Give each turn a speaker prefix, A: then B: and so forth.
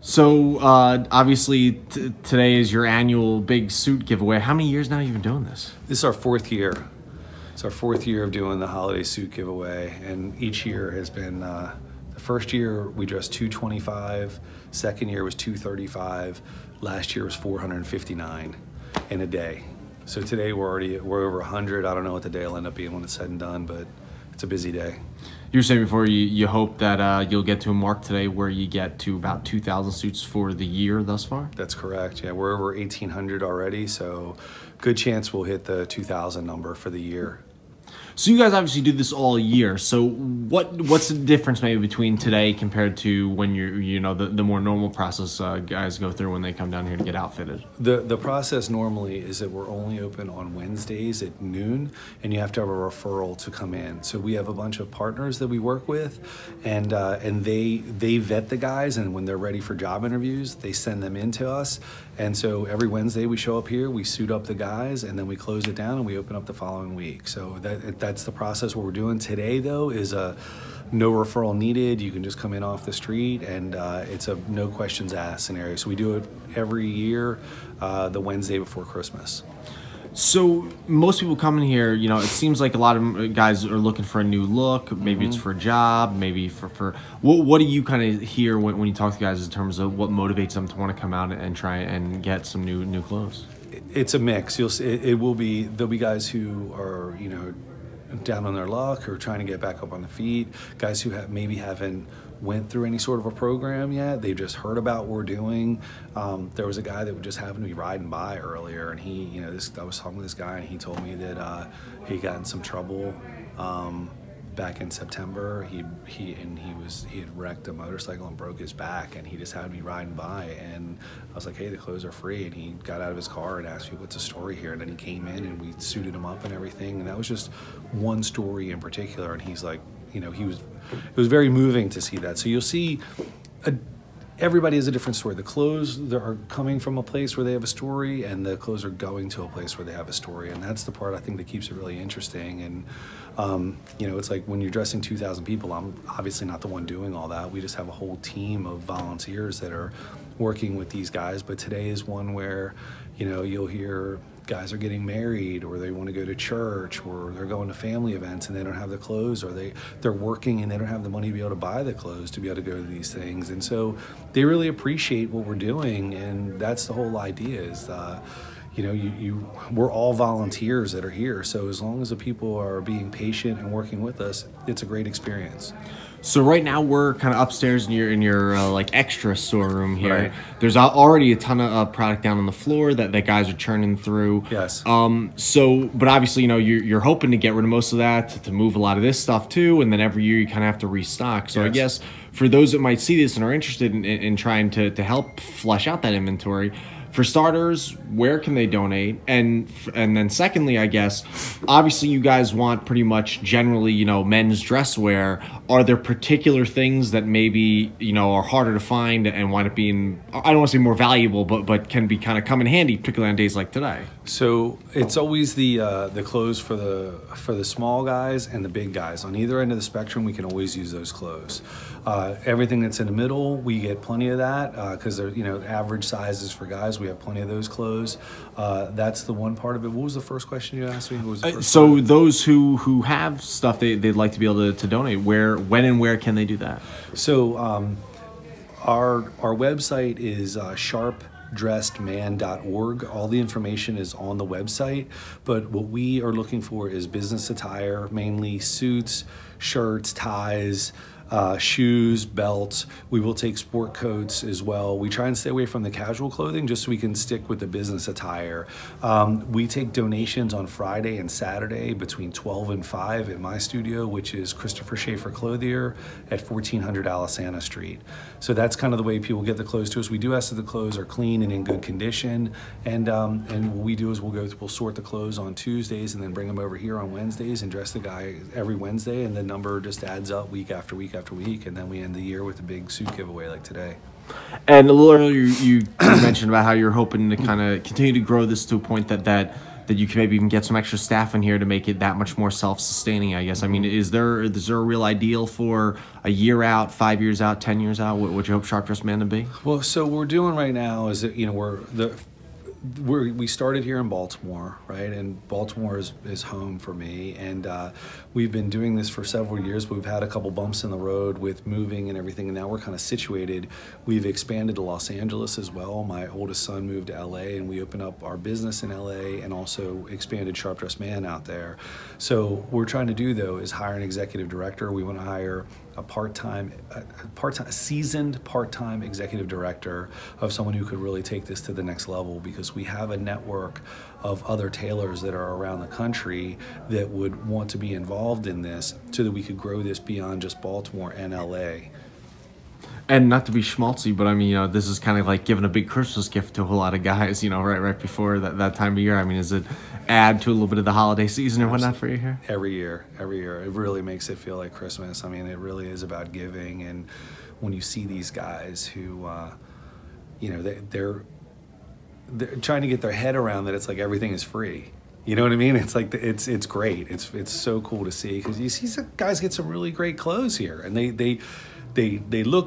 A: So obviously today is your annual big suit giveaway. How many years now have you been doing this?
B: This is our fourth year. It's our fourth year of doing the holiday suit giveaway, and each year has been, the first year we dressed 225, second year was 235, last year was 459 in a day. So today we're over 100. I don't know what the day will end up being when it's said and done, but it's a busy day.
A: You were saying before you hope that you'll get to a mark today where you get to about 2,000 suits for the year thus far?
B: That's correct. Yeah, we're over 1,800 already, so good chance we'll hit the 2,000 number for the year.
A: So you guys obviously do this all year. So what's the difference maybe between today compared to when the more normal process guys go through when they come down here to get outfitted?
B: The process normally is that we're only open on Wednesdays at noon, and you have to have a referral to come in. So we have a bunch of partners that we work with, and they vet the guys, and when they're ready for job interviews, they send them in to us. And so every Wednesday we show up here, we suit up the guys, and then we close it down and we open up the following week. So that's the process. What we're doing today, though, is no referral needed. You can just come in off the street, and it's a no questions asked scenario. So we do it every year, the Wednesday before Christmas.
A: So most people come in here, it seems like a lot of guys are looking for a new look. Maybe it's for a job, maybe for what do you kind of hear when you talk to guys in terms of what motivates them to want to come out and try and get some new clothes?
B: It's a mix. You'll see, there'll be guys who are, down on their luck or trying to get back up on the feet, guys who maybe haven't went through any sort of a program yet. They've just heard about what we're doing. There was a guy that just happened to be riding by earlier, and I was talking with this guy, and he told me that he got in some trouble back in September. He had wrecked a motorcycle and broke his back, and he just happened to be riding by, and I was like, hey, the clothes are free, and he got out of his car and asked me what's the story here, and then he came in and we suited him up and everything, and that was just one story in particular, and he's like, it was very moving to see that. So you'll see everybody has a different story. The clothes are coming from a place where they have a story, and the clothes are going to a place where they have a story, and that's the part I think that keeps it really interesting. And it's like when you're dressing 2,000 people, I'm obviously not the one doing all that. We just have a whole team of volunteers that are working with these guys. But today is one where you'll hear guys are getting married, or they want to go to church, or they're going to family events and they don't have the clothes, or they're working and they don't have the money to be able to buy the clothes to be able to go to these things. And so they really appreciate what we're doing, and that's the whole idea is we're all volunteers that are here. So as long as the people are being patient and working with us, it's a great experience.
A: So right now we're kind of upstairs in your like extra storeroom here.
B: Right.
A: There's already a ton of product down on the floor that guys are churning through.
B: Yes.
A: But obviously you're hoping to get rid of most of that to move a lot of this stuff too, and then every year you kind of have to restock. So yes. I guess for those that might see this and are interested in trying to help flesh out that inventory, for starters, where can they donate? And then secondly, I guess, obviously you guys want pretty much generally, men's dress wear. Are there particular things that maybe, are harder to find and wind up being, I don't want to say more valuable, but can be kind of come in handy, particularly on days like today?
B: So it's always the clothes for the small guys and the big guys. On either end of the spectrum, we can always use those clothes. Everything that's in the middle, we get plenty of that because they're average sizes for guys. We have plenty of those clothes. That's the one part of it. What was the first question you asked me? What was the first
A: so part? Those who have stuff they'd like to be able to donate, when and where can they do that?
B: So our website is sharpdressedman.org. All the information is on the website, but what we are looking for is business attire, mainly suits, shirts, ties, shoes, belts. We will take sport coats as well. We try and stay away from the casual clothing just so we can stick with the business attire. We take donations on Friday and Saturday between 12 and 5 at my studio, which is Christopher Schafer Clothier at 1400 Alisana Street. So that's kind of the way people get the clothes to us. We do ask that the clothes are clean and in good condition. And what we do is we'll sort the clothes on Tuesdays and then bring them over here on Wednesdays and dress the guy every Wednesday, and the number just adds up week after week after week, and then we end the year with a big suit giveaway like today.
A: And a little earlier you mentioned about how you're hoping to kind of continue to grow this to a point that that you can maybe even get some extra staff in here to make it that much more self-sustaining, I guess. I mean, is there a real ideal for a year out, 5 years out, 10 years out? What would you hope Sharp Dressed Man to be?
B: Well, so what we're doing right now is that, you know, we started here in Baltimore, right? And Baltimore is home for me. And we've been doing this for several years. We've had a couple bumps in the road with moving and everything, and now we're kind of situated. We've expanded to Los Angeles as well. My oldest son moved to LA, and we opened up our business in LA and also expanded Sharp Dressed Man out there. So what we're trying to do, though, is hire an executive director. We want to hire a seasoned part-time executive director, of someone who could really take this to the next level, because we have a network of other tailors that are around the country that would want to be involved in this, so that we could grow this beyond just Baltimore and LA.
A: And not to be schmaltzy, but I mean, you know, this is kind of like giving a big Christmas gift to a lot of guys, you know, right before that time of year. I mean, does it add to a little bit of the holiday season and whatnot for you here?
B: Every year. It really makes it feel like Christmas. I mean, it really is about giving. And when you see these guys who, you know, they're trying to get their head around that it's like everything is free. You know what I mean? It's like, it's great. It's so cool to see, because you see some guys get some really great clothes here, and they look